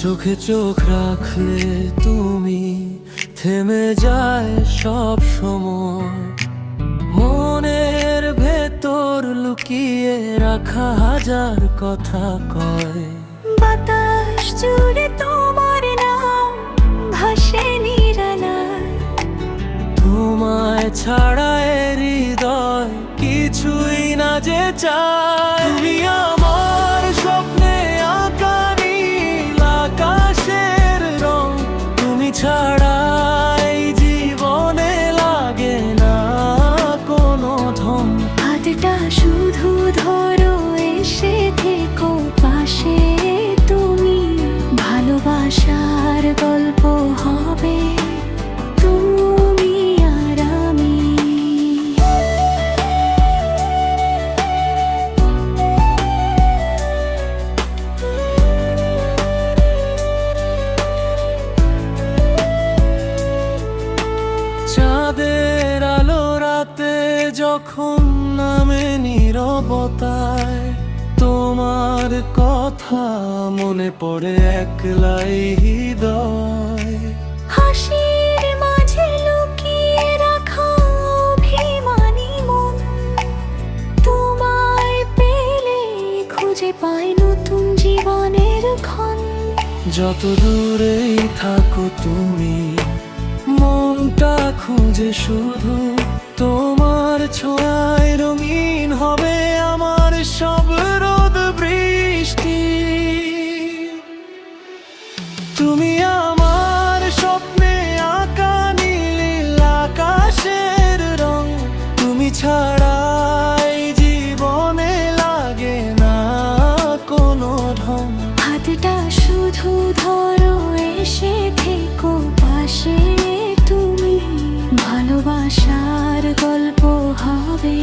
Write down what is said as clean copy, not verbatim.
চোখে চোখ রাখলে তুমি থেমে যায় সব সময়। মনের ভেতর লুকিয়ে রাখা হাজার কথা কয়। বাতাস জুড়ে তোমার নাম ভাসে নিরালায়। তোমায় ছাড়া এ হৃদয় কিছুই না যে চায়। তুমি আমার স্বপ্নে আঁকা নীল আকাশের রং। তুমি ছাড়া এই জীবনে লাগে না কোনো ধন। হাতটা শুধু ধরো, এসে থেকো পাশে তুমি। ভালোবাসার গল্প হবে তুমি আর আমি। চাঁদের আলো রাতে যখন নামে নীরবতায়, তোমার কথা মনে পড়ে একলাই হৃদয়। হাসির মাঝে লুকিয়ে রাখা অভিমানী মন। তোমায় পেলে খুঁজে পাই নতুন জীবনের ক্ষণ। যত দূরেই থাকো তুমি, মনটা খুঁজে শুধু তোমার ছোঁয়ায়। রঙিন হবে আমার সব রোদ বৃষ্টি। তুমি আমার স্বপ্নে আঁকা নীল আকাশের রং। তুমি ছাড়া এই জীবনে লাগে না কোনো ঢং। হাতটা শুধু ধরো, এসে থেকো পাশে তুমি। ভালোবাসার গল্প হবে